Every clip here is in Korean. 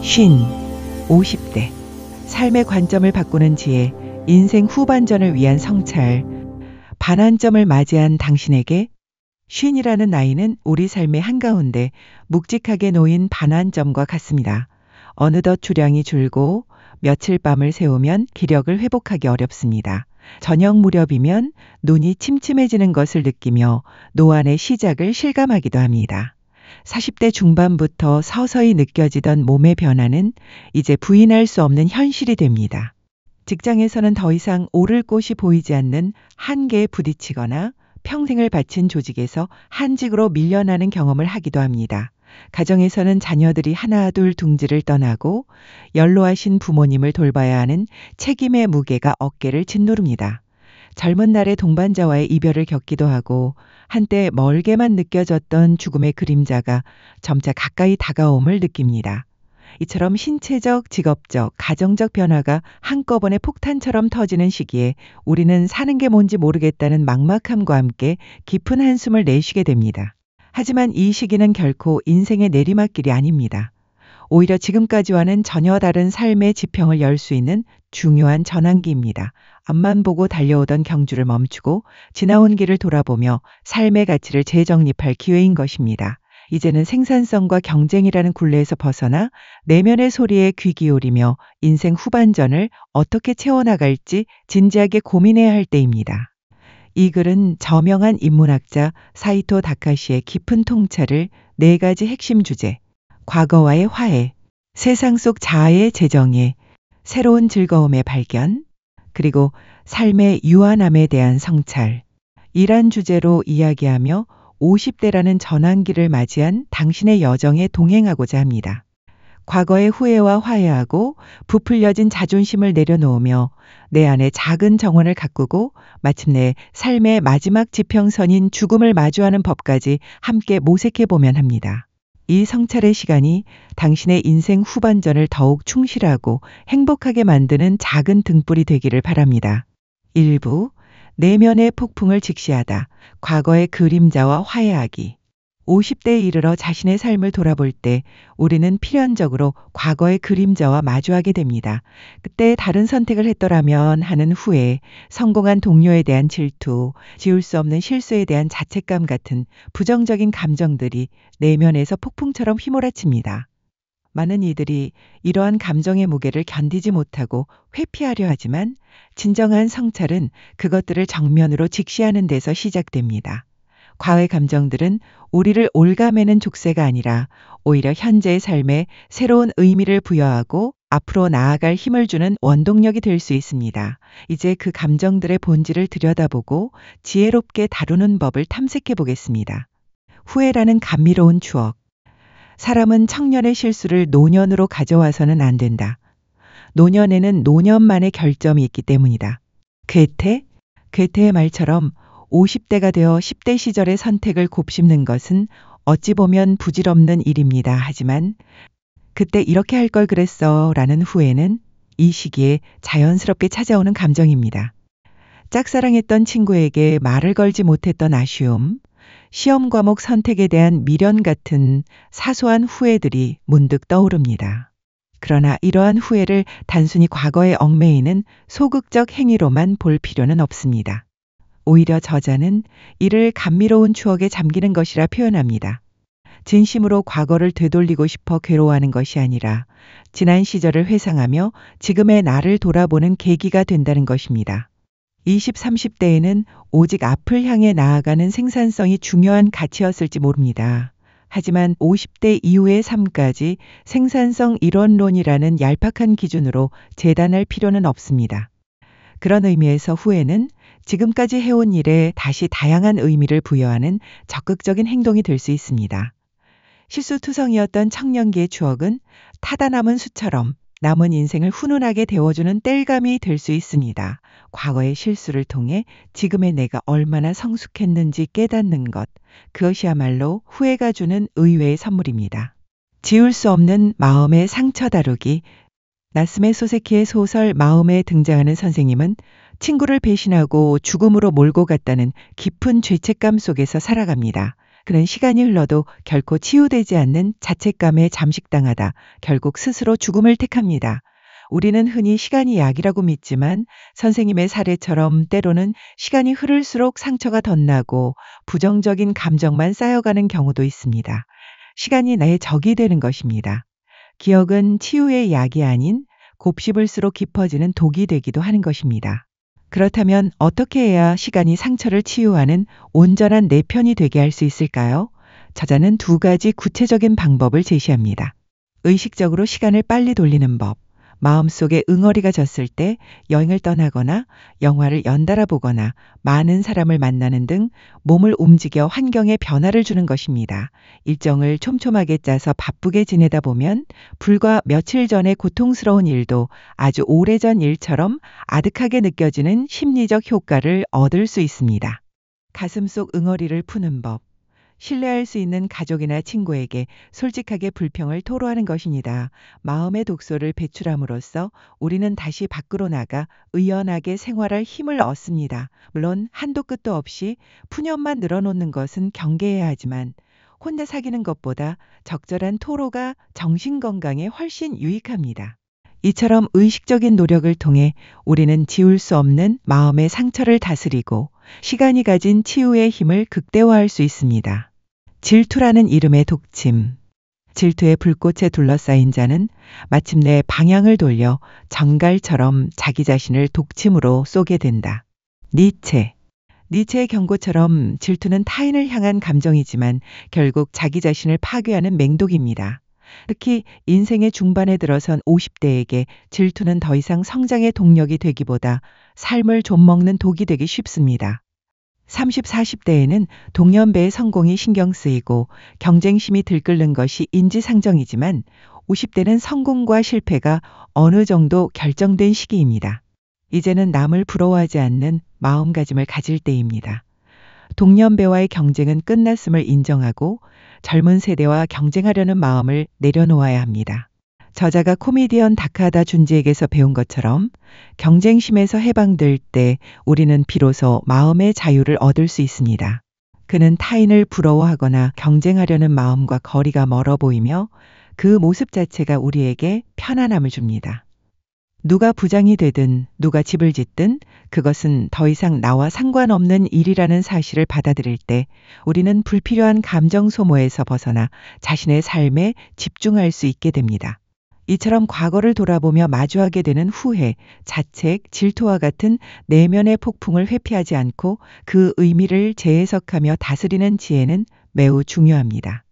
쉰, 50대. 삶의 관점을 바꾸는 지혜, 인생 후반전을 위한 성찰. 반환점을 맞이한 당신에게 쉰이라는 나이는 우리 삶의 한가운데 묵직하게 놓인 반환점과 같습니다. 어느덧 주량이 줄고 며칠 밤을 새우면 기력을 회복하기 어렵습니다. 저녁 무렵이면 눈이 침침해지는 것을 느끼며 노안의 시작을 실감하기도 합니다. 40대 중반부터 서서히 느껴지던 몸의 변화는 이제 부인할 수 없는 현실이 됩니다. 직장에서는 더 이상 오를 곳이 보이지 않는 한계에 부딪히거나 평생을 바친 조직에서 한직으로 밀려나는 경험을 하기도 합니다. 가정에서는 자녀들이 하나둘 둥지를 떠나고 연로하신 부모님을 돌봐야 하는 책임의 무게가 어깨를 짓누릅니다. 젊은 날의 동반자와의 이별을 겪기도 하고 한때 멀게만 느껴졌던 죽음의 그림자가 점차 가까이 다가옴을 느낍니다. 이처럼 신체적, 직업적, 가정적 변화가 한꺼번에 폭탄처럼 터지는 시기에 우리는 사는 게 뭔지 모르겠다는 막막함과 함께 깊은 한숨을 내쉬게 됩니다. 하지만 이 시기는 결코 인생의 내리막길이 아닙니다. 오히려 지금까지와는 전혀 다른 삶의 지평을 열 수 있는 중요한 전환기입니다. 앞만 보고 달려오던 경주를 멈추고 지나온 길을 돌아보며 삶의 가치를 재정립할 기회인 것입니다. 이제는 생산성과 경쟁이라는 굴레에서 벗어나 내면의 소리에 귀 기울이며 인생 후반전을 어떻게 채워나갈지 진지하게 고민해야 할 때입니다. 이 글은 저명한 인문학자 사이토 다카시의 깊은 통찰을 4가지 핵심 주제, 과거와의 화해, 세상 속 자아의 재정의, 새로운 즐거움의 발견, 그리고 삶의 유한함에 대한 성찰, 이란 주제로 이야기하며 50대라는 전환기를 맞이한 당신의 여정에 동행하고자 합니다. 과거의 후회와 화해하고 부풀려진 자존심을 내려놓으며 내 안에 작은 정원을 가꾸고 마침내 삶의 마지막 지평선인 죽음을 마주하는 법까지 함께 모색해보면 합니다. 이 성찰의 시간이 당신의 인생 후반전을 더욱 충실하고 행복하게 만드는 작은 등불이 되기를 바랍니다. 1부, 내면의 폭풍을 직시하다. 과거의 그림자와 화해하기. 50대에 이르러 자신의 삶을 돌아볼 때 우리는 필연적으로 과거의 그림자와 마주하게 됩니다. 그때 다른 선택을 했더라면 하는 후회, 성공한 동료에 대한 질투, 지울 수 없는 실수에 대한 자책감 같은 부정적인 감정들이 내면에서 폭풍처럼 휘몰아칩니다. 많은 이들이 이러한 감정의 무게를 견디지 못하고 회피하려 하지만 진정한 성찰은 그것들을 정면으로 직시하는 데서 시작됩니다. 과거의 감정들은 우리를 올가매는 족쇄가 아니라 오히려 현재의 삶에 새로운 의미를 부여하고 앞으로 나아갈 힘을 주는 원동력이 될 수 있습니다. 이제 그 감정들의 본질을 들여다보고 지혜롭게 다루는 법을 탐색해 보겠습니다. 후회라는 감미로운 추억. 사람은 청년의 실수를 노년으로 가져와서는 안 된다. 노년에는 노년만의 결점이 있기 때문이다. 괴테의 말처럼 50대가 되어 10대 시절의 선택을 곱씹는 것은 어찌 보면 부질없는 일입니다. 하지만 그때 이렇게 할 걸 그랬어 라는 후회는 이 시기에 자연스럽게 찾아오는 감정입니다. 짝사랑했던 친구에게 말을 걸지 못했던 아쉬움, 시험 과목 선택에 대한 미련 같은 사소한 후회들이 문득 떠오릅니다. 그러나 이러한 후회를 단순히 과거에 얽매이는 소극적 행위로만 볼 필요는 없습니다. 오히려 저자는 이를 감미로운 추억에 잠기는 것이라 표현합니다. 진심으로 과거를 되돌리고 싶어 괴로워하는 것이 아니라 지난 시절을 회상하며 지금의 나를 돌아보는 계기가 된다는 것입니다. 20, 30대에는 오직 앞을 향해 나아가는 생산성이 중요한 가치였을지 모릅니다. 하지만 50대 이후의 삶까지 생산성 이론론이라는 얄팍한 기준으로 재단할 필요는 없습니다. 그런 의미에서 후회는 지금까지 해온 일에 다시 다양한 의미를 부여하는 적극적인 행동이 될 수 있습니다. 실수투성이었던 청년기의 추억은 타다 남은 수처럼 남은 인생을 훈훈하게 데워주는 땔감이 될 수 있습니다. 과거의 실수를 통해 지금의 내가 얼마나 성숙했는지 깨닫는 것, 그것이야말로 후회가 주는 의외의 선물입니다. 지울 수 없는 마음의 상처 다루기. 나스메 소세키의 소설 마음에 등장하는 선생님은 친구를 배신하고 죽음으로 몰고 갔다는 깊은 죄책감 속에서 살아갑니다. 그는 시간이 흘러도 결코 치유되지 않는 자책감에 잠식당하다 결국 스스로 죽음을 택합니다. 우리는 흔히 시간이 약이라고 믿지만 선생님의 사례처럼 때로는 시간이 흐를수록 상처가 덧나고 부정적인 감정만 쌓여가는 경우도 있습니다. 시간이 나의 적이 되는 것입니다. 기억은 치유의 약이 아닌 곱씹을수록 깊어지는 독이 되기도 하는 것입니다. 그렇다면 어떻게 해야 시간이 상처를 치유하는 온전한 내 편이 되게 할 수 있을까요? 저자는 2가지 구체적인 방법을 제시합니다. 의식적으로 시간을 빨리 돌리는 법. 마음속에 응어리가 졌을 때 여행을 떠나거나 영화를 연달아 보거나 많은 사람을 만나는 등 몸을 움직여 환경에 변화를 주는 것입니다. 일정을 촘촘하게 짜서 바쁘게 지내다 보면 불과 며칠 전의 고통스러운 일도 아주 오래전 일처럼 아득하게 느껴지는 심리적 효과를 얻을 수 있습니다. 가슴속 응어리를 푸는 법. 신뢰할 수 있는 가족이나 친구에게 솔직하게 불평을 토로하는 것입니다. 마음의 독소를 배출함으로써 우리는 다시 밖으로 나가 의연하게 생활할 힘을 얻습니다. 물론 한도 끝도 없이 푸념만 늘어놓는 것은 경계해야 하지만 혼자 사귀는 것보다 적절한 토로가 정신건강에 훨씬 유익합니다. 이처럼 의식적인 노력을 통해 우리는 지울 수 없는 마음의 상처를 다스리고 시간이 가진 치유의 힘을 극대화할 수 있습니다. 질투라는 이름의 독침. 질투의 불꽃에 둘러싸인 자는 마침내 방향을 돌려 전갈처럼 자기 자신을 독침으로 쏘게 된다. 니체의 경고처럼 질투는 타인을 향한 감정이지만 결국 자기 자신을 파괴하는 맹독입니다. 특히 인생의 중반에 들어선 50대에게 질투는 더 이상 성장의 동력이 되기보다 삶을 좀먹는 독이 되기 쉽습니다. 30, 40대에는 동년배의 성공이 신경 쓰이고 경쟁심이 들끓는 것이 인지상정이지만 50대는 성공과 실패가 어느 정도 결정된 시기입니다. 이제는 남을 부러워하지 않는 마음가짐을 가질 때입니다. 동년배와의 경쟁은 끝났음을 인정하고 젊은 세대와 경쟁하려는 마음을 내려놓아야 합니다. 저자가 코미디언 다카다 준지에게서 배운 것처럼 경쟁심에서 해방될 때 우리는 비로소 마음의 자유를 얻을 수 있습니다. 그는 타인을 부러워하거나 경쟁하려는 마음과 거리가 멀어 보이며 그 모습 자체가 우리에게 편안함을 줍니다. 누가 부장이 되든 누가 집을 짓든 그것은 더 이상 나와 상관없는 일이라는 사실을 받아들일 때 우리는 불필요한 감정 소모에서 벗어나 자신의 삶에 집중할 수 있게 됩니다. 이처럼 과거를 돌아보며 마주하게 되는 후회, 자책, 질투와 같은 내면의 폭풍을 회피하지 않고 그 의미를 재해석하며 다스리는 지혜는 매우 중요합니다.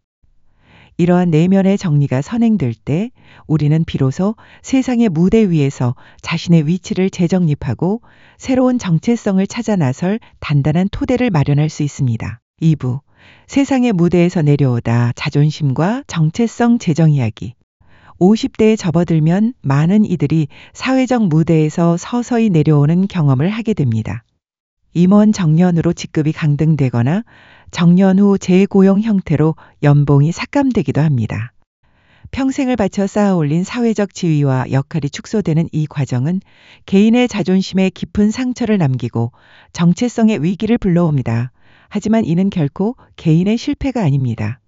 이러한 내면의 정리가 선행될 때 우리는 비로소 세상의 무대 위에서 자신의 위치를 재정립하고 새로운 정체성을 찾아 나설 단단한 토대를 마련할 수 있습니다. 2부, 세상의 무대에서 내려오다 자존심과 정체성 재정 이야기. 50대에 접어들면 많은 이들이 사회적 무대에서 서서히 내려오는 경험을 하게 됩니다. 임원 정년으로 직급이 강등되거나 정년 후 재고용 형태로 연봉이 삭감되기도 합니다. 평생을 바쳐 쌓아 올린 사회적 지위와 역할이 축소되는 이 과정은 개인의 자존심에 깊은 상처를 남기고 정체성의 위기를 불러옵니다. 하지만 이는 결코 개인의 실패가 아닙니다.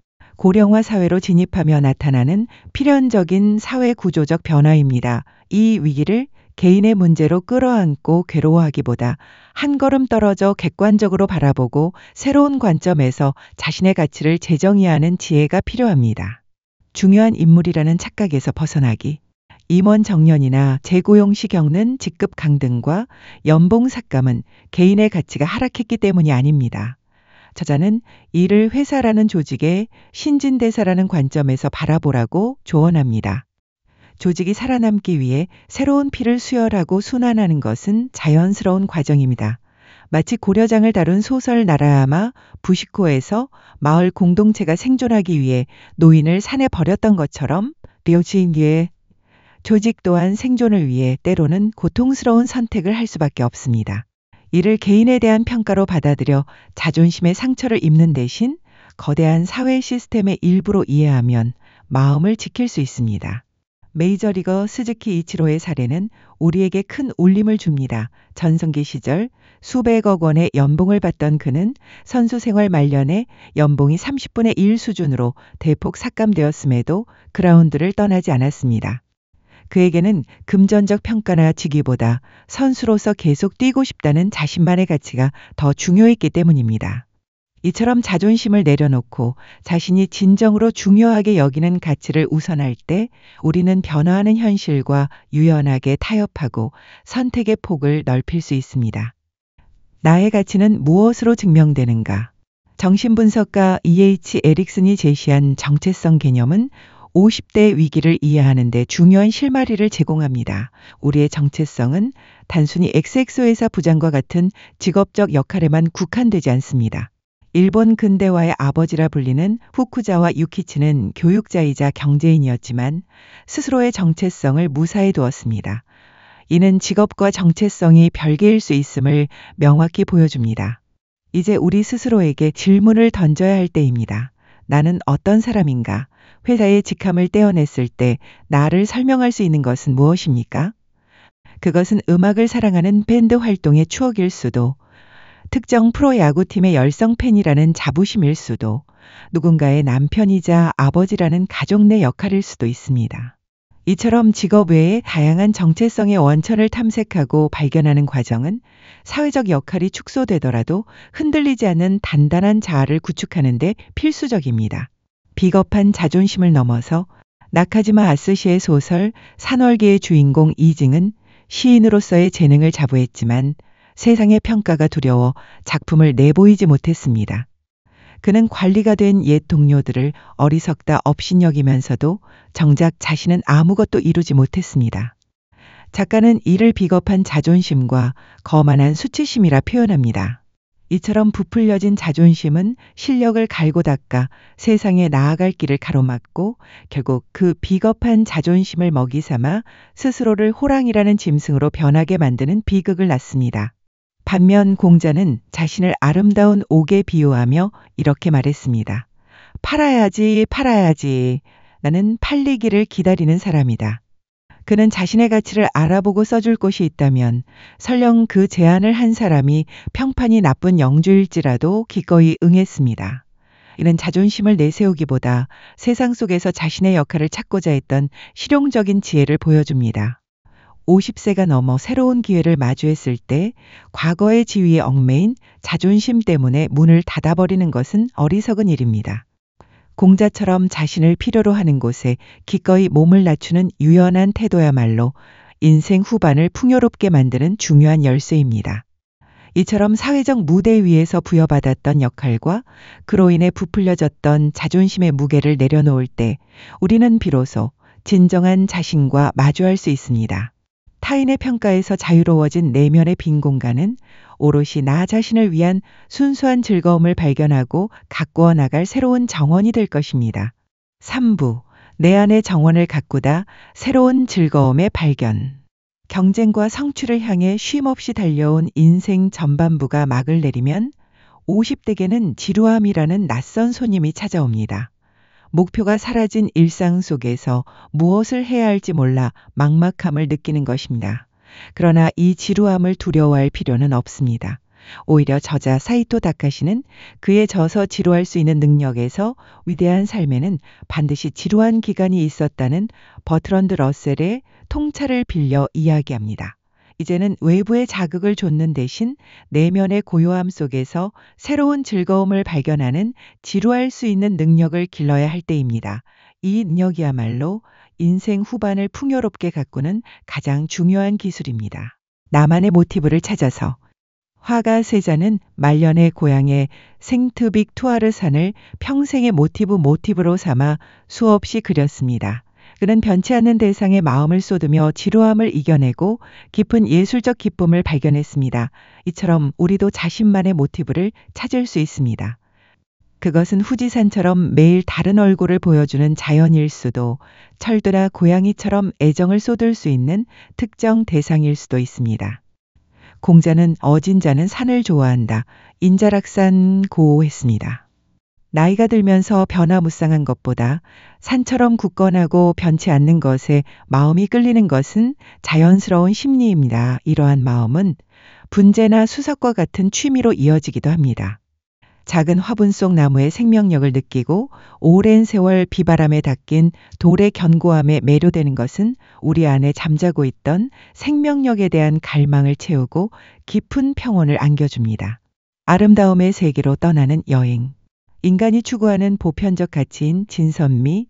고령화 사회로 진입하며 나타나는 필연적인 사회 구조적 변화입니다. 이 위기를 개인의 문제로 끌어안고 괴로워하기보다 한 걸음 떨어져 객관적으로 바라보고 새로운 관점에서 자신의 가치를 재정의하는 지혜가 필요합니다. 중요한 인물이라는 착각에서 벗어나기. 임원 정년이나 재고용 시 겪는 직급 강등과 연봉 삭감은 개인의 가치가 하락했기 때문이 아닙니다. 저자는 이를 회사라는 조직의 신진대사라는 관점에서 바라보라고 조언합니다. 조직이 살아남기 위해 새로운 피를 수혈하고 순환하는 것은 자연스러운 과정입니다. 마치 고려장을 다룬 소설 나라야마 부시코에서 마을 공동체가 생존하기 위해 노인을 산에 버렸던 것처럼 료지인기의 조직 또한 생존을 위해 때로는 고통스러운 선택을 할 수밖에 없습니다. 이를 개인에 대한 평가로 받아들여 자존심의 상처를 입는 대신 거대한 사회 시스템의 일부로 이해하면 마음을 지킬 수 있습니다. 메이저리거 스즈키 이치로의 사례는 우리에게 큰 울림을 줍니다. 전성기 시절 수백억 원의 연봉을 받던 그는 선수 생활 말년에 연봉이 30분의 1 수준으로 대폭 삭감되었음에도 그라운드를 떠나지 않았습니다. 그에게는 금전적 평가나 직위보다 선수로서 계속 뛰고 싶다는 자신만의 가치가 더 중요했기 때문입니다. 이처럼 자존심을 내려놓고 자신이 진정으로 중요하게 여기는 가치를 우선할 때 우리는 변화하는 현실과 유연하게 타협하고 선택의 폭을 넓힐 수 있습니다. 나의 가치는 무엇으로 증명되는가? 정신분석가 E.H. 에릭슨이 제시한 정체성 개념은 50대 위기를 이해하는 데 중요한 실마리를 제공합니다. 우리의 정체성은 단순히 XX회사 부장과 같은 직업적 역할에만 국한되지 않습니다. 일본 근대화의 아버지라 불리는 후쿠자와 유키치는 교육자이자 경제인이었지만 스스로의 정체성을 무사히 두었습니다. 이는 직업과 정체성이 별개일 수 있음을 명확히 보여줍니다. 이제 우리 스스로에게 질문을 던져야 할 때입니다. 나는 어떤 사람인가? 회사의 직함을 떼어냈을 때 나를 설명할 수 있는 것은 무엇입니까? 그것은 음악을 사랑하는 밴드 활동의 추억일 수도, 특정 프로야구팀의 열성 팬이라는 자부심일 수도, 누군가의 남편이자 아버지라는 가족 내 역할일 수도 있습니다. 이처럼 직업 외에 다양한 정체성의 원천을 탐색하고 발견하는 과정은 사회적 역할이 축소되더라도 흔들리지 않는 단단한 자아를 구축하는 데 필수적입니다. 비겁한 자존심을 넘어서 나카지마 아스시의 소설 산월기의 주인공 이징은 시인으로서의 재능을 자부했지만 세상의 평가가 두려워 작품을 내보이지 못했습니다. 그는 관리가 된 옛 동료들을 어리석다 업신여기면서도 정작 자신은 아무것도 이루지 못했습니다. 작가는 이를 비겁한 자존심과 거만한 수치심이라 표현합니다. 이처럼 부풀려진 자존심은 실력을 갈고 닦아 세상에 나아갈 길을 가로막고 결국 그 비겁한 자존심을 먹이 삼아 스스로를 호랑이라는 짐승으로 변하게 만드는 비극을 낳습니다. 반면 공자는 자신을 아름다운 옥에 비유하며 이렇게 말했습니다. 팔아야지, 팔아야지. 나는 팔리기를 기다리는 사람이다. 그는 자신의 가치를 알아보고 써줄 곳이 있다면 설령 그 제안을 한 사람이 평판이 나쁜 영주일지라도 기꺼이 응했습니다. 이는 자존심을 내세우기보다 세상 속에서 자신의 역할을 찾고자 했던 실용적인 지혜를 보여줍니다. 50세가 넘어 새로운 기회를 마주했을 때 과거의 지위에 얽매인 자존심 때문에 문을 닫아버리는 것은 어리석은 일입니다. 공자처럼 자신을 필요로 하는 곳에 기꺼이 몸을 낮추는 유연한 태도야말로 인생 후반을 풍요롭게 만드는 중요한 열쇠입니다. 이처럼 사회적 무대 위에서 부여받았던 역할과 그로 인해 부풀려졌던 자존심의 무게를 내려놓을 때 우리는 비로소 진정한 자신과 마주할 수 있습니다. 타인의 평가에서 자유로워진 내면의 빈 공간은 오롯이 나 자신을 위한 순수한 즐거움을 발견하고 가꾸어 나갈 새로운 정원이 될 것입니다. 3부, 내 안의 정원을 가꾸다 새로운 즐거움의 발견. 경쟁과 성취를 향해 쉼없이 달려온 인생 전반부가 막을 내리면 50대에게는 지루함이라는 낯선 손님이 찾아옵니다. 목표가 사라진 일상 속에서 무엇을 해야 할지 몰라 막막함을 느끼는 것입니다. 그러나 이 지루함을 두려워할 필요는 없습니다. 오히려 저자 사이토 다카시는 그에 져서 지루할 수 있는 능력에서 위대한 삶에는 반드시 지루한 기간이 있었다는 버트런드 러셀의 통찰을 빌려 이야기합니다. 이제는 외부의 자극을 좇는 대신 내면의 고요함 속에서 새로운 즐거움을 발견하는 지루할 수 있는 능력을 길러야 할 때입니다. 이 능력이야말로 인생 후반을 풍요롭게 가꾸는 가장 중요한 기술입니다. 나만의 모티브를 찾아서 화가 세자는 말년의 고향의 생트빅투아르 산을 평생의 모티브로 삼아 수없이 그렸습니다. 그는 변치 않는 대상의 마음을 쏟으며 지루함을 이겨내고 깊은 예술적 기쁨을 발견했습니다. 이처럼 우리도 자신만의 모티브를 찾을 수 있습니다. 그것은 후지산처럼 매일 다른 얼굴을 보여주는 자연일 수도, 철도나 고양이처럼 애정을 쏟을 수 있는 특정 대상일 수도 있습니다. 공자는 어진 자는 산을 좋아한다. 인자락산 고했습니다. 나이가 들면서 변화무쌍한 것보다 산처럼 굳건하고 변치 않는 것에 마음이 끌리는 것은 자연스러운 심리입니다. 이러한 마음은 분재나 수석과 같은 취미로 이어지기도 합니다. 작은 화분 속 나무의 생명력을 느끼고 오랜 세월 비바람에 닦인 돌의 견고함에 매료되는 것은 우리 안에 잠자고 있던 생명력에 대한 갈망을 채우고 깊은 평온을 안겨줍니다. 아름다움의 세계로 떠나는 여행. 인간이 추구하는 보편적 가치인 진선미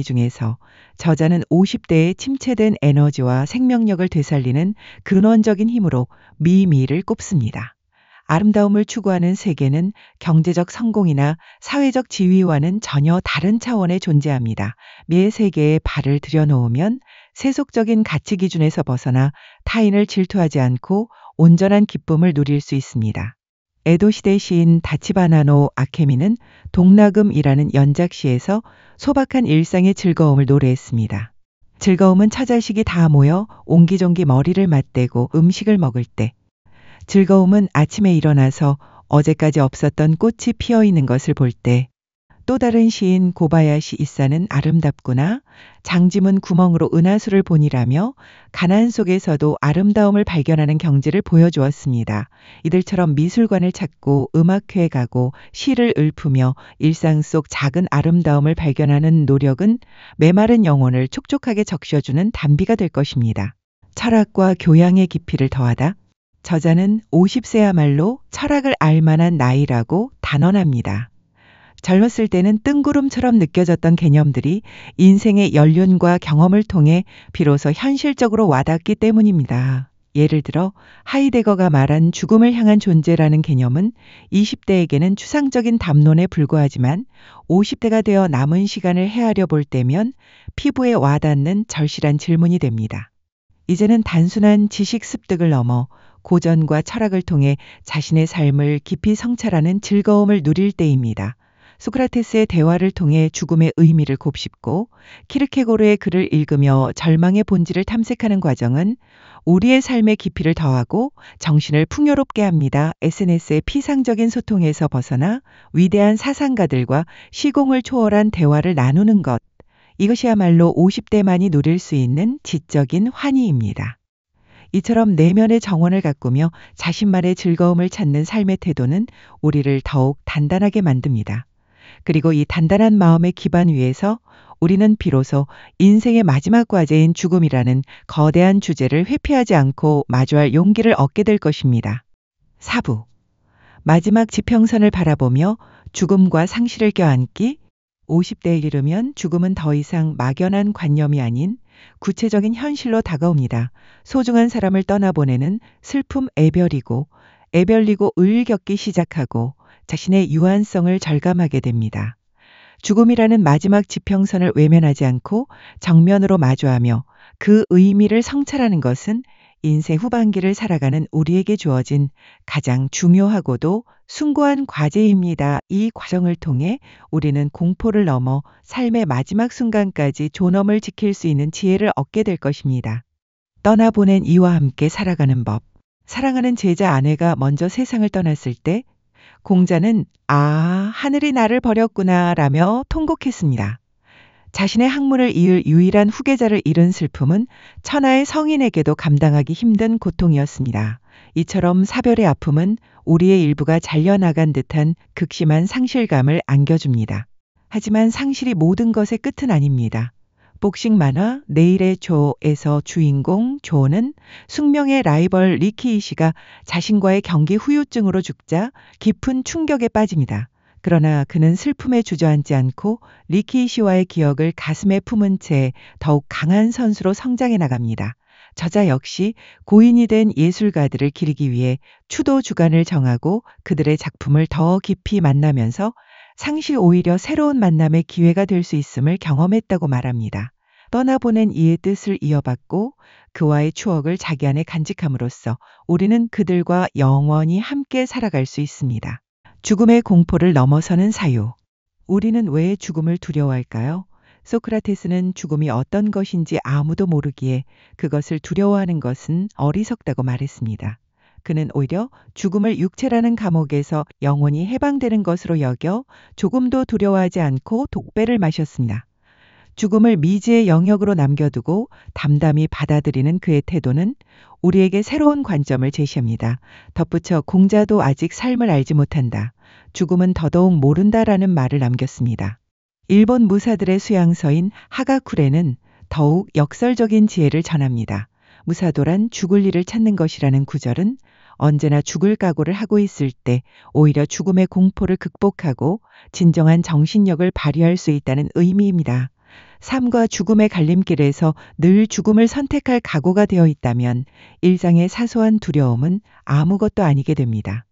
중에서 저자는 50대의 침체된 에너지와 생명력을 되살리는 근원적인 힘으로 미미를 꼽습니다. 아름다움을 추구하는 세계는 경제적 성공이나 사회적 지위와는 전혀 다른 차원에 존재합니다. 미의 세계에 발을 들여놓으면 세속적인 가치 기준에서 벗어나 타인을 질투하지 않고 온전한 기쁨을 누릴 수 있습니다. 에도시대 시인 다치바나노 아케미는 동나금이라는 연작시에서 소박한 일상의 즐거움을 노래했습니다. 즐거움은 처자식이 다 모여 옹기종기 머리를 맞대고 음식을 먹을 때, 즐거움은 아침에 일어나서 어제까지 없었던 꽃이 피어 있는 것을 볼 때, 또 다른 시인 고바야시 이사는 아름답구나, 장지문 구멍으로 은하수를 보니라며 가난 속에서도 아름다움을 발견하는 경지를 보여주었습니다. 이들처럼 미술관을 찾고 음악회에 가고 시를 읊으며 일상 속 작은 아름다움을 발견하는 노력은 메마른 영혼을 촉촉하게 적셔주는 단비가 될 것입니다. 철학과 교양의 깊이를 더하다. 저자는 50세야말로 철학을 알 만한 나이라고 단언합니다. 젊었을 때는 뜬구름처럼 느껴졌던 개념들이 인생의 연륜과 경험을 통해 비로소 현실적으로 와닿기 때문입니다. 예를 들어 하이데거가 말한 죽음을 향한 존재라는 개념은 20대에게는 추상적인 담론에 불과하지만 50대가 되어 남은 시간을 헤아려 볼 때면 피부에 와닿는 절실한 질문이 됩니다. 이제는 단순한 지식 습득을 넘어 고전과 철학을 통해 자신의 삶을 깊이 성찰하는 즐거움을 누릴 때입니다. 소크라테스의 대화를 통해 죽음의 의미를 곱씹고 키르케고르의 글을 읽으며 절망의 본질을 탐색하는 과정은 우리의 삶의 깊이를 더하고 정신을 풍요롭게 합니다. SNS의 피상적인 소통에서 벗어나 위대한 사상가들과 시공을 초월한 대화를 나누는 것. 이것이야말로 50대만이 누릴 수 있는 지적인 환희입니다. 이처럼 내면의 정원을 가꾸며 자신만의 즐거움을 찾는 삶의 태도는 우리를 더욱 단단하게 만듭니다. 그리고 이 단단한 마음의 기반 위에서 우리는 비로소 인생의 마지막 과제인 죽음이라는 거대한 주제를 회피하지 않고 마주할 용기를 얻게 될 것입니다. 4부. 마지막 지평선을 바라보며 죽음과 상실을 껴안기. 50대에 이르면 죽음은 더 이상 막연한 관념이 아닌 구체적인 현실로 다가옵니다. 소중한 사람을 떠나보내는 슬픔 애별이고 을 겪기 시작하고 자신의 유한성을 절감하게 됩니다. 죽음이라는 마지막 지평선을 외면하지 않고 정면으로 마주하며 그 의미를 성찰하는 것은 인생 후반기를 살아가는 우리에게 주어진 가장 중요하고도 숭고한 과제입니다. 이 과정을 통해 우리는 공포를 넘어 삶의 마지막 순간까지 존엄을 지킬 수 있는 지혜를 얻게 될 것입니다. 떠나보낸 이와 함께 살아가는 법. 사랑하는 제자 아내가 먼저 세상을 떠났을 때 공자는 하늘이 나를 버렸구나 라며 통곡했습니다. 자신의 학문을 이을 유일한 후계자를 잃은 슬픔은 천하의 성인에게도 감당하기 힘든 고통이었습니다. 이처럼 사별의 아픔은 우리의 일부가 잘려나간 듯한 극심한 상실감을 안겨줍니다. 하지만 상실이 모든 것의 끝은 아닙니다. 복싱 만화 내일의 조에서 주인공 조는 숙명의 라이벌 리키이시가 자신과의 경기 후유증으로 죽자 깊은 충격에 빠집니다. 그러나 그는 슬픔에 주저앉지 않고 리키이시와의 기억을 가슴에 품은 채 더욱 강한 선수로 성장해 나갑니다. 저자 역시 고인이 된 예술가들을 기리기 위해 추도 주간을 정하고 그들의 작품을 더 깊이 만나면서 상실이 오히려 새로운 만남의 기회가 될 수 있음을 경험했다고 말합니다. 떠나보낸 이의 뜻을 이어받고 그와의 추억을 자기 안에 간직함으로써 우리는 그들과 영원히 함께 살아갈 수 있습니다. 죽음의 공포를 넘어서는 사유. 우리는 왜 죽음을 두려워할까요? 소크라테스는 죽음이 어떤 것인지 아무도 모르기에 그것을 두려워하는 것은 어리석다고 말했습니다. 그는 오히려 죽음을 육체라는 감옥에서 영원히 해방되는 것으로 여겨 조금도 두려워하지 않고 독배를 마셨습니다. 죽음을 미지의 영역으로 남겨두고 담담히 받아들이는 그의 태도는 우리에게 새로운 관점을 제시합니다. 덧붙여 공자도 아직 삶을 알지 못한다. 죽음은 더더욱 모른다라는 말을 남겼습니다. 일본 무사들의 수양서인 하가쿠레는 더욱 역설적인 지혜를 전합니다. 무사도란 죽을 일을 찾는 것이라는 구절은 언제나 죽을 각오를 하고 있을 때 오히려 죽음의 공포를 극복하고 진정한 정신력을 발휘할 수 있다는 의미입니다. 삶과 죽음의 갈림길에서 늘 죽음을 선택할 각오가 되어 있다면 일상의 사소한 두려움은 아무것도 아니게 됩니다.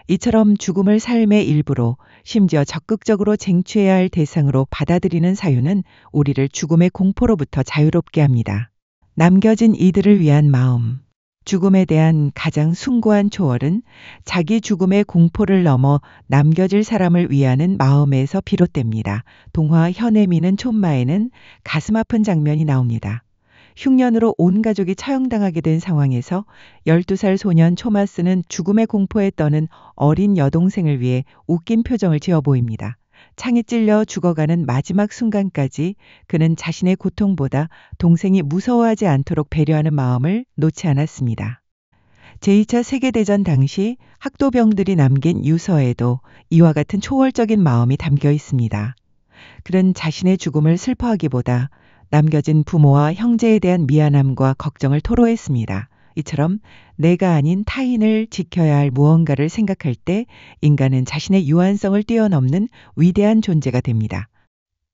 이처럼 죽음을 삶의 일부로 심지어 적극적으로 쟁취해야 할 대상으로 받아들이는 사유는 우리를 죽음의 공포로부터 자유롭게 합니다. 남겨진 이들을 위한 마음. 죽음에 대한 가장 숭고한 초월은 자기 죽음의 공포를 넘어 남겨질 사람을 위하는 마음에서 비롯됩니다. 동화 현에 미는 촌마에는 가슴 아픈 장면이 나옵니다. 흉년으로 온 가족이 처형당하게 된 상황에서 12살 소년 초마스는 죽음의 공포에 떠는 어린 여동생을 위해 웃긴 표정을 지어 보입니다. 창에 찔려 죽어가는 마지막 순간까지 그는 자신의 고통보다 동생이 무서워하지 않도록 배려하는 마음을 놓지 않았습니다. 제2차 세계대전 당시 학도병들이 남긴 유서에도 이와 같은 초월적인 마음이 담겨 있습니다. 그는 자신의 죽음을 슬퍼하기보다 남겨진 부모와 형제에 대한 미안함과 걱정을 토로했습니다. 이처럼 내가 아닌 타인을 지켜야 할 무언가를 생각할 때 인간은 자신의 유한성을 뛰어넘는 위대한 존재가 됩니다.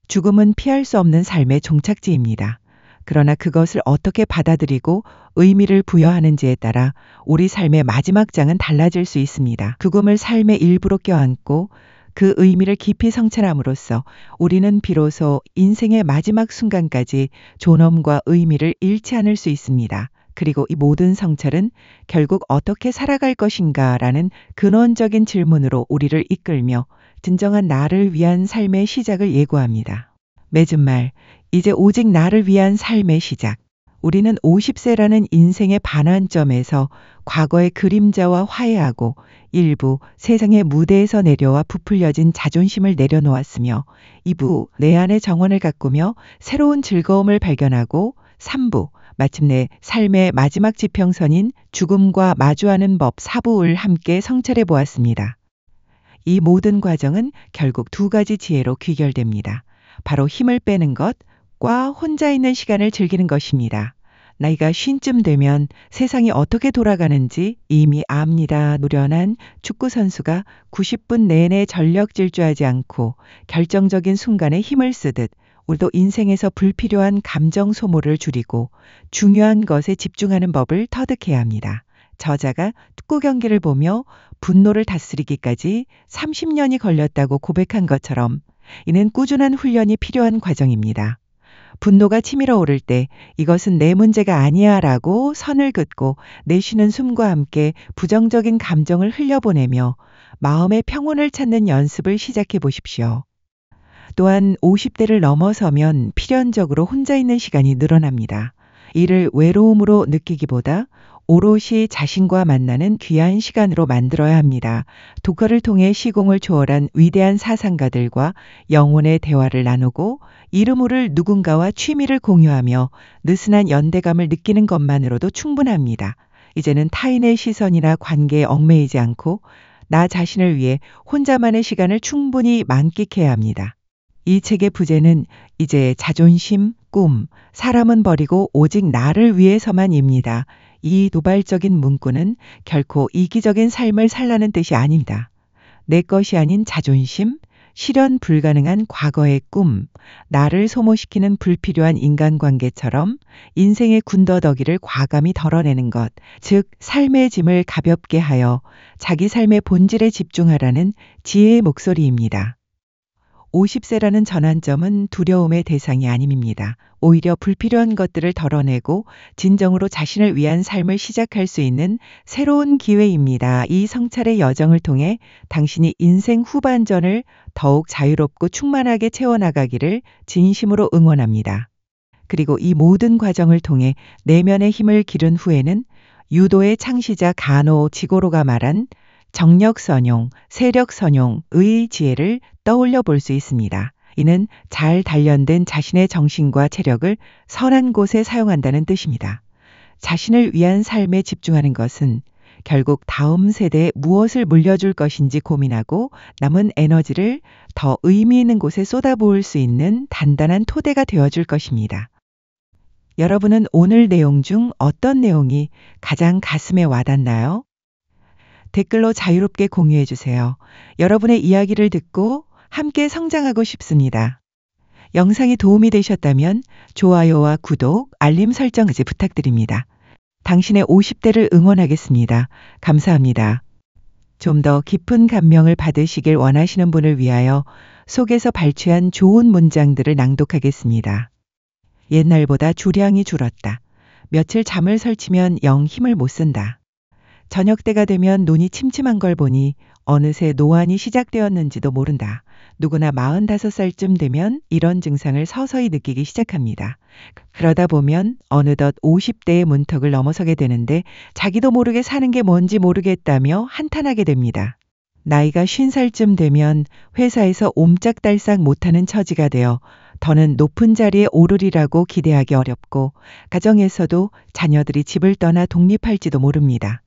죽음은 피할 수 없는 삶의 종착지입니다. 그러나 그것을 어떻게 받아들이고 의미를 부여하는지에 따라 우리 삶의 마지막 장은 달라질 수 있습니다. 죽음을 삶의 일부로 껴안고 그 의미를 깊이 성찰함으로써 우리는 비로소 인생의 마지막 순간까지 존엄과 의미를 잃지 않을 수 있습니다. 그리고 이 모든 성찰은 결국 어떻게 살아갈 것인가라는 근원적인 질문으로 우리를 이끌며 진정한 나를 위한 삶의 시작을 예고합니다. 맺은 말, 이제 오직 나를 위한 삶의 시작. 우리는 50세라는 인생의 반환점에서 과거의 그림자와 화해하고 일부 세상의 무대에서 내려와 부풀려진 자존심을 내려놓았으며 2부 내 안의 정원을 가꾸며 새로운 즐거움을 발견하고 3부 마침내 삶의 마지막 지평선인 죽음과 마주하는 법 4부를 함께 성찰해 보았습니다. 이 모든 과정은 결국 두 가지 지혜로 귀결됩니다. 바로 힘을 빼는 것과 혼자 있는 시간을 즐기는 것입니다. 나이가 50쯤 되면 세상이 어떻게 돌아가는지 이미 압니다. 노련한 축구선수가 90분 내내 전력 질주하지 않고 결정적인 순간에 힘을 쓰듯 우리도 인생에서 불필요한 감정 소모를 줄이고 중요한 것에 집중하는 법을 터득해야 합니다. 저자가 축구 경기를 보며 분노를 다스리기까지 30년이 걸렸다고 고백한 것처럼 이는 꾸준한 훈련이 필요한 과정입니다. 분노가 치밀어 오를 때 이것은 내 문제가 아니야 라고 선을 긋고 내쉬는 숨과 함께 부정적인 감정을 흘려보내며 마음의 평온을 찾는 연습을 시작해 보십시오. 또한 50대를 넘어서면 필연적으로 혼자 있는 시간이 늘어납니다. 이를 외로움으로 느끼기보다 오롯이 자신과 만나는 귀한 시간으로 만들어야 합니다. 독서를 통해 시공을 초월한 위대한 사상가들과 영혼의 대화를 나누고 이름을 누군가와 취미를 공유하며 느슨한 연대감을 느끼는 것만으로도 충분합니다. 이제는 타인의 시선이나 관계에 얽매이지 않고 나 자신을 위해 혼자만의 시간을 충분히 만끽해야 합니다. 이 책의 부제는 이제 자존심, 꿈, 사람은 버리고 오직 나를 위해서만입니다. 이 도발적인 문구는 결코 이기적인 삶을 살라는 뜻이 아닙니다. 내 것이 아닌 자존심, 실현 불가능한 과거의 꿈, 나를 소모시키는 불필요한 인간관계처럼 인생의 군더더기를 과감히 덜어내는 것, 즉 삶의 짐을 가볍게 하여 자기 삶의 본질에 집중하라는 지혜의 목소리입니다. 50세라는 전환점은 두려움의 대상이 아닙니다. 오히려 불필요한 것들을 덜어내고 진정으로 자신을 위한 삶을 시작할 수 있는 새로운 기회입니다. 이 성찰의 여정을 통해 당신이 인생 후반전을 더욱 자유롭고 충만하게 채워나가기를 진심으로 응원합니다. 그리고 이 모든 과정을 통해 내면의 힘을 기른 후에는 유도의 창시자 가노 지고로가 말한 정력선용, 세력선용의 지혜를 떠올려 볼 수 있습니다. 이는 잘 단련된 자신의 정신과 체력을 선한 곳에 사용한다는 뜻입니다. 자신을 위한 삶에 집중하는 것은 결국 다음 세대에 무엇을 물려줄 것인지 고민하고 남은 에너지를 더 의미 있는 곳에 쏟아부을 수 있는 단단한 토대가 되어줄 것입니다. 여러분은 오늘 내용 중 어떤 내용이 가장 가슴에 와닿나요? 댓글로 자유롭게 공유해 주세요. 여러분의 이야기를 듣고 함께 성장하고 싶습니다. 영상이 도움이 되셨다면 좋아요와 구독, 알림 설정까지 부탁드립니다. 당신의 50대를 응원하겠습니다. 감사합니다. 좀 더 깊은 감명을 받으시길 원하시는 분을 위하여 속에서 발췌한 좋은 문장들을 낭독하겠습니다. 옛날보다 주량이 줄었다. 며칠 잠을 설치면 영 힘을 못 쓴다. 저녁 때가 되면 눈이 침침한 걸 보니 어느새 노안이 시작되었는지도 모른다. 누구나 45살쯤 되면 이런 증상을 서서히 느끼기 시작합니다. 그러다 보면 어느덧 50대의 문턱을 넘어서게 되는데 자기도 모르게 사는 게 뭔지 모르겠다며 한탄하게 됩니다. 나이가 50살쯤 되면 회사에서 옴짝달싹 못하는 처지가 되어 더는 높은 자리에 오르리라고 기대하기 어렵고 가정에서도 자녀들이 집을 떠나 독립할지도 모릅니다.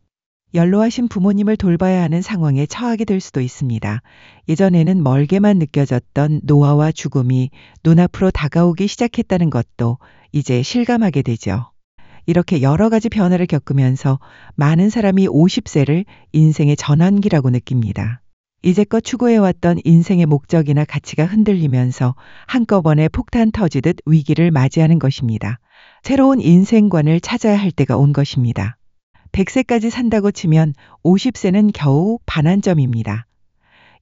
연로하신 부모님을 돌봐야 하는 상황에 처하게 될 수도 있습니다. 예전에는 멀게만 느껴졌던 노화와 죽음이 눈앞으로 다가오기 시작했다는 것도 이제 실감하게 되죠. 이렇게 여러 가지 변화를 겪으면서 많은 사람이 50세를 인생의 전환기라고 느낍니다. 이제껏 추구해왔던 인생의 목적이나 가치가 흔들리면서 한꺼번에 폭탄 터지듯 위기를 맞이하는 것입니다. 새로운 인생관을 찾아야 할 때가 온 것입니다. 100세까지 산다고 치면 50세는 겨우 반환점입니다.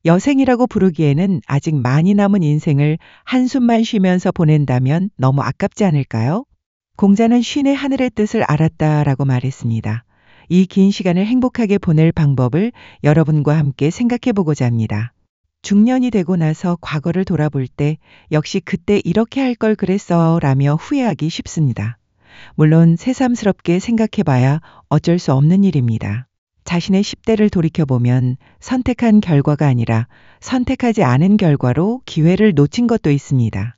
여생이라고 부르기에는 아직 많이 남은 인생을 한숨만 쉬면서 보낸다면 너무 아깝지 않을까요? 공자는 쉰의 하늘의 뜻을 알았다라고 말했습니다. 이 긴 시간을 행복하게 보낼 방법을 여러분과 함께 생각해 보고자 합니다. 중년이 되고 나서 과거를 돌아볼 때 역시 그때 이렇게 할 걸 그랬어 라며 후회하기 쉽습니다. 물론 새삼스럽게 생각해 봐야 어쩔 수 없는 일입니다. 자신의 10대를 돌이켜보면 선택한 결과가 아니라 선택하지 않은 결과로 기회를 놓친 것도 있습니다.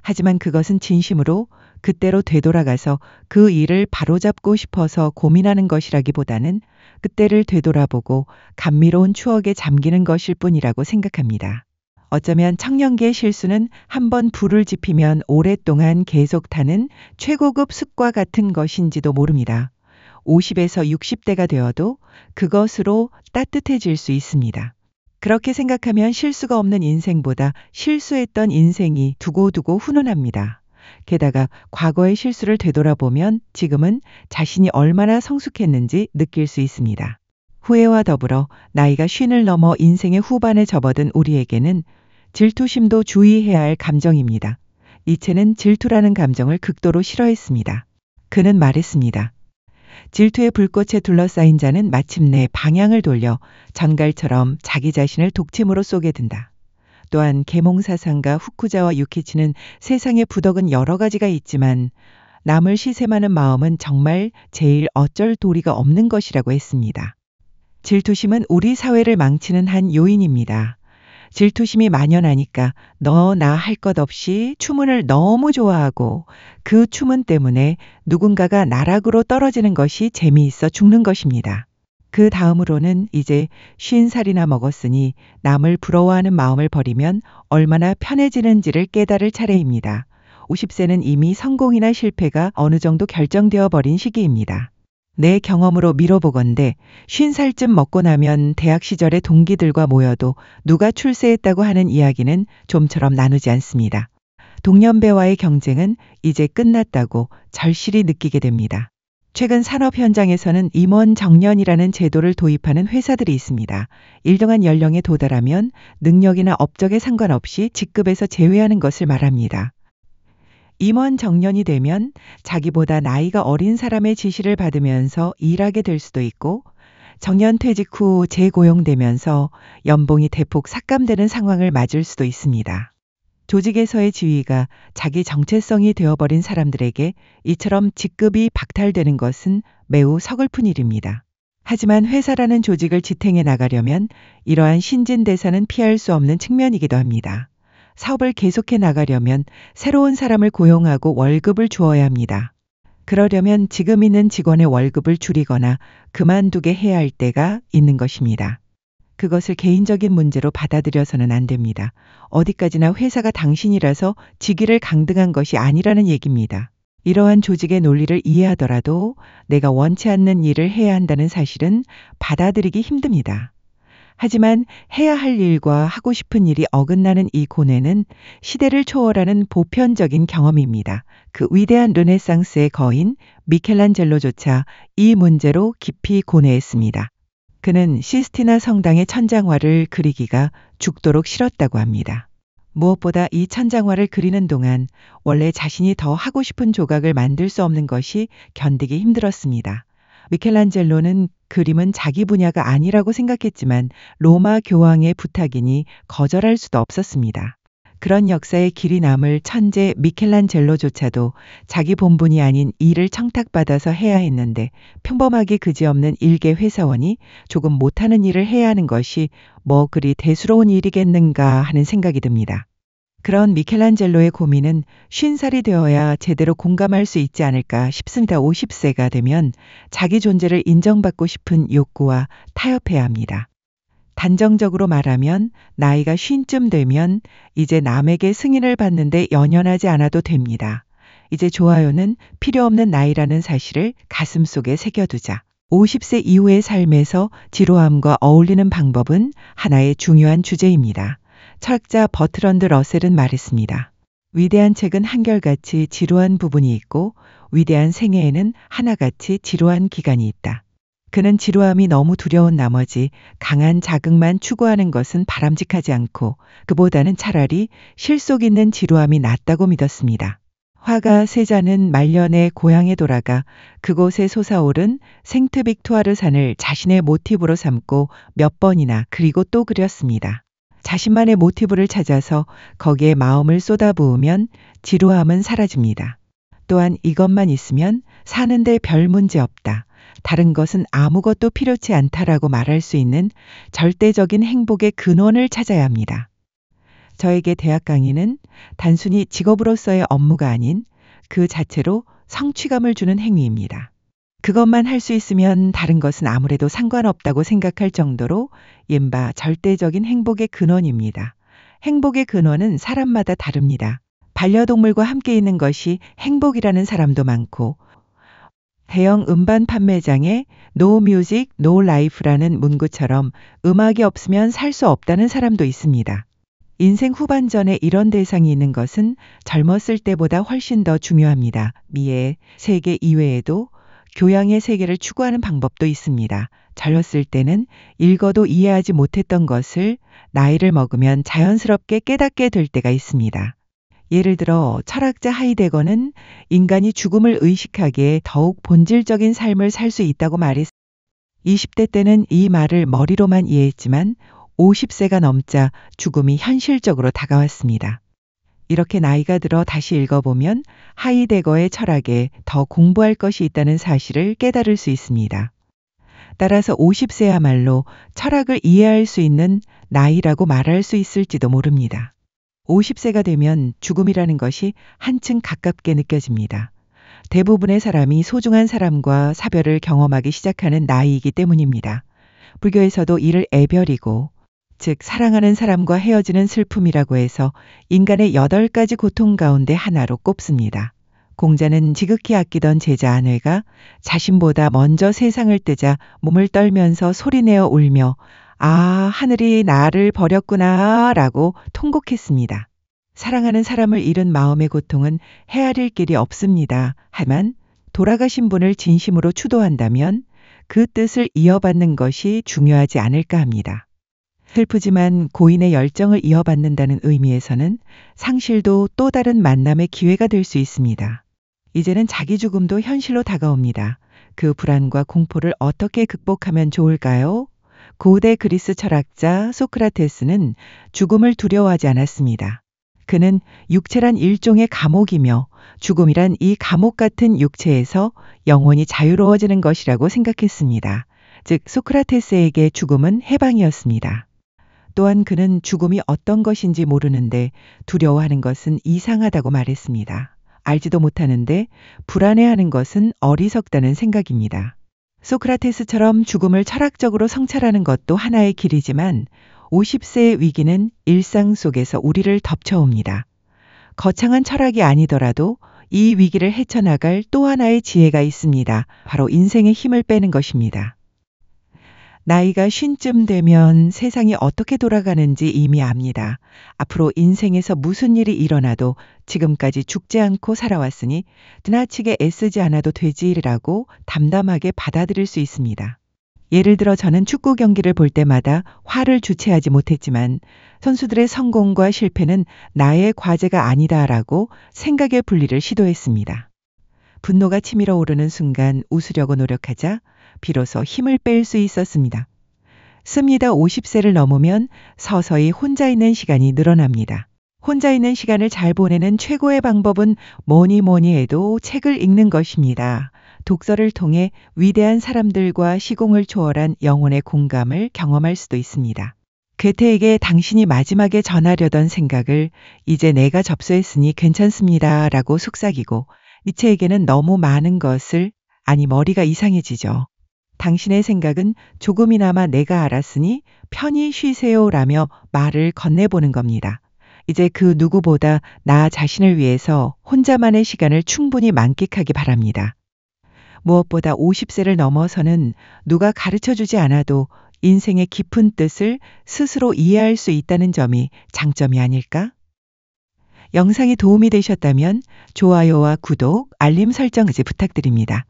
하지만 그것은 진심으로 그때로 되돌아가서 그 일을 바로잡고 싶어서 고민하는 것이라기보다는 그때를 되돌아보고 감미로운 추억에 잠기는 것일 뿐이라고 생각합니다. 어쩌면 청년기의 실수는 한번 불을 지피면 오랫동안 계속 타는 최고급 습과 같은 것인지도 모릅니다. 50에서 60대가 되어도 그것으로 따뜻해질 수 있습니다. 그렇게 생각하면 실수가 없는 인생보다 실수했던 인생이 두고두고 훈훈합니다. 게다가 과거의 실수를 되돌아보면 지금은 자신이 얼마나 성숙했는지 느낄 수 있습니다. 후회와 더불어 나이가 50을 넘어 인생의 후반에 접어든 우리에게는 질투심도 주의해야 할 감정입니다. 니체는 질투라는 감정을 극도로 싫어했습니다. 그는 말했습니다. 질투의 불꽃에 둘러싸인 자는 마침내 방향을 돌려 전갈처럼 자기 자신을 독침으로 쏘게 된다. 또한 계몽사상가 후쿠자와 유키치는 세상의 부덕은 여러 가지가 있지만 남을 시샘하는 마음은 정말 제일 어쩔 도리가 없는 것이라고 했습니다. 질투심은 우리 사회를 망치는 한 요인입니다. 질투심이 만연하니까 너나 할 것 없이 추문을 너무 좋아하고 그 추문 때문에 누군가가 나락으로 떨어지는 것이 재미있어 죽는 것입니다. 그 다음으로는 이제 50살이나 먹었으니 남을 부러워하는 마음을 버리면 얼마나 편해지는지를 깨달을 차례입니다. 50세는 이미 성공이나 실패가 어느 정도 결정되어 버린 시기입니다. 내 경험으로 미뤄보건대 50살쯤 먹고 나면 대학 시절의 동기들과 모여도 누가 출세했다고 하는 이야기는 좀처럼 나누지 않습니다. 동년배와의 경쟁은 이제 끝났다고 절실히 느끼게 됩니다. 최근 산업 현장에서는 임원 정년이라는 제도를 도입하는 회사들이 있습니다. 일정한 연령에 도달하면 능력이나 업적에 상관없이 직급에서 제외하는 것을 말합니다. 임원 정년이 되면 자기보다 나이가 어린 사람의 지시를 받으면서 일하게 될 수도 있고 정년 퇴직 후 재고용되면서 연봉이 대폭 삭감되는 상황을 맞을 수도 있습니다. 조직에서의 지위가 자기 정체성이 되어버린 사람들에게 이처럼 직급이 박탈되는 것은 매우 서글픈 일입니다. 하지만 회사라는 조직을 지탱해 나가려면 이러한 신진대사는 피할 수 없는 측면이기도 합니다. 사업을 계속해 나가려면 새로운 사람을 고용하고 월급을 주어야 합니다. 그러려면 지금 있는 직원의 월급을 줄이거나 그만두게 해야 할 때가 있는 것입니다. 그것을 개인적인 문제로 받아들여서는 안 됩니다. 어디까지나 회사가 당신이라서 직위를 강등한 것이 아니라는 얘기입니다. 이러한 조직의 논리를 이해하더라도 내가 원치 않는 일을 해야 한다는 사실은 받아들이기 힘듭니다. 하지만 해야 할 일과 하고 싶은 일이 어긋나는 이 고뇌는 시대를 초월하는 보편적인 경험입니다. 그 위대한 르네상스의 거인 미켈란젤로조차 이 문제로 깊이 고뇌했습니다. 그는 시스티나 성당의 천장화를 그리기가 죽도록 싫었다고 합니다. 무엇보다 이 천장화를 그리는 동안 원래 자신이 더 하고 싶은 조각을 만들 수 없는 것이 견디기 힘들었습니다. 미켈란젤로는 그림은 자기 분야가 아니라고 생각했지만 로마 교황의 부탁이니 거절할 수도 없었습니다. 그런 역사의 길이 남을 천재 미켈란젤로조차도 자기 본분이 아닌 일을 청탁받아서 해야 했는데 평범하게 그지없는 일개 회사원이 조금 못하는 일을 해야 하는 것이 뭐 그리 대수로운 일이겠는가 하는 생각이 듭니다. 그런 미켈란젤로의 고민은 50살이 되어야 제대로 공감할 수 있지 않을까 싶습니다. 50세가 되면 자기 존재를 인정받고 싶은 욕구와 타협해야 합니다. 단정적으로 말하면 나이가 50쯤 되면 이제 남에게 승인을 받는데 연연하지 않아도 됩니다. 이제 좋아요는 필요 없는 나이라는 사실을 가슴속에 새겨두자. 50세 이후의 삶에서 지루함과 어울리는 방법은 하나의 중요한 주제입니다. 철학자 버트런드 러셀은 말했습니다. 위대한 책은 한결같이 지루한 부분이 있고 위대한 생애에는 하나같이 지루한 기간이 있다. 그는 지루함이 너무 두려운 나머지 강한 자극만 추구하는 것은 바람직하지 않고 그보다는 차라리 실속 있는 지루함이 낫다고 믿었습니다. 화가 세자는 말년에 고향에 돌아가 그곳에 솟아오른 생트 빅투아르 산을 자신의 모티브로 삼고 몇 번이나 그리고 또 그렸습니다. 자신만의 모티브를 찾아서 거기에 마음을 쏟아부으면 지루함은 사라집니다. 또한 이것만 있으면 사는데 별 문제 없다. 다른 것은 아무것도 필요치 않다라고 말할 수 있는 절대적인 행복의 근원을 찾아야 합니다. 저에게 대학 강의는 단순히 직업으로서의 업무가 아닌 그 자체로 성취감을 주는 행위입니다. 그것만 할 수 있으면 다른 것은 아무래도 상관없다고 생각할 정도로 이른바 절대적인 행복의 근원입니다. 행복의 근원은 사람마다 다릅니다. 반려동물과 함께 있는 것이 행복이라는 사람도 많고 대형 음반 판매장에 No Music, No Life라는 문구처럼 음악이 없으면 살 수 없다는 사람도 있습니다. 인생 후반전에 이런 대상이 있는 것은 젊었을 때보다 훨씬 더 중요합니다. 미의 세계 이외에도 교양의 세계를 추구하는 방법도 있습니다. 젊었을 때는 읽어도 이해하지 못했던 것을 나이를 먹으면 자연스럽게 깨닫게 될 때가 있습니다. 예를 들어 철학자 하이데거는 인간이 죽음을 의식하기에 더욱 본질적인 삶을 살 수 있다고 말했습니다. 20대 때는 이 말을 머리로만 이해했지만 50세가 넘자 죽음이 현실적으로 다가왔습니다. 이렇게 나이가 들어 다시 읽어보면 하이데거의 철학에 더 공부할 것이 있다는 사실을 깨달을 수 있습니다. 따라서 50세야말로 철학을 이해할 수 있는 나이라고 말할 수 있을지도 모릅니다. 50세가 되면 죽음이라는 것이 한층 가깝게 느껴집니다. 대부분의 사람이 소중한 사람과 사별을 경험하기 시작하는 나이이기 때문입니다. 불교에서도 이를 애별이고 즉 사랑하는 사람과 헤어지는 슬픔이라고 해서 인간의 8가지 고통 가운데 하나로 꼽습니다. 공자는 지극히 아끼던 제자 아내가 자신보다 먼저 세상을 뜨자 몸을 떨면서 소리내어 울며 아, 하늘이 나를 버렸구나 라고 통곡했습니다. 사랑하는 사람을 잃은 마음의 고통은 헤아릴 길이 없습니다. 하지만 돌아가신 분을 진심으로 추도한다면 그 뜻을 이어받는 것이 중요하지 않을까 합니다. 슬프지만 고인의 열정을 이어받는다는 의미에서는 상실도 또 다른 만남의 기회가 될 수 있습니다. 이제는 자기 죽음도 현실로 다가옵니다. 그 불안과 공포를 어떻게 극복하면 좋을까요? 고대 그리스 철학자 소크라테스는 죽음을 두려워하지 않았습니다. 그는 육체란 일종의 감옥이며 죽음이란 이 감옥 같은 육체에서 영혼이 자유로워지는 것이라고 생각했습니다. 즉 소크라테스에게 죽음은 해방이었습니다. 또한 그는 죽음이 어떤 것인지 모르는데 두려워하는 것은 이상하다고 말했습니다. 알지도 못하는데 불안해하는 것은 어리석다는 생각입니다. 소크라테스처럼 죽음을 철학적으로 성찰하는 것도 하나의 길이지만 50세의 위기는 일상 속에서 우리를 덮쳐옵니다. 거창한 철학이 아니더라도 이 위기를 헤쳐나갈 또 하나의 지혜가 있습니다. 바로 인생의 힘을 빼는 것입니다. 나이가 50쯤 되면 세상이 어떻게 돌아가는지 이미 압니다. 앞으로 인생에서 무슨 일이 일어나도 지금까지 죽지 않고 살아왔으니 지나치게 애쓰지 않아도 되지라고 담담하게 받아들일 수 있습니다. 예를 들어 저는 축구 경기를 볼 때마다 화를 주체하지 못했지만 선수들의 성공과 실패는 나의 과제가 아니다라고 생각의 분리를 시도했습니다. 분노가 치밀어 오르는 순간 웃으려고 노력하자 비로소 힘을 뺄 수 있었습니다. 습니다. 50세를 넘으면 서서히 혼자 있는 시간이 늘어납니다. 혼자 있는 시간을 잘 보내는 최고의 방법은 뭐니 해도 책을 읽는 것입니다. 독서를 통해 위대한 사람들과 시공을 초월한 영혼의 공감을 경험할 수도 있습니다. 괴테에게 당신이 마지막에 전하려던 생각을 이제 내가 접수했으니 괜찮습니다 라고 속삭이고 니체에게는 너무 많은 것을 아니 머리가 이상해지죠. 당신의 생각은 조금이나마 내가 알았으니 편히 쉬세요 라며 말을 건네보는 겁니다. 이제 그 누구보다 나 자신을 위해서 혼자만의 시간을 충분히 만끽하기 바랍니다. 무엇보다 50세를 넘어서는 누가 가르쳐주지 않아도 인생의 깊은 뜻을 스스로 이해할 수 있다는 점이 장점이 아닐까? 영상이 도움이 되셨다면 좋아요와 구독, 알림 설정까지 부탁드립니다.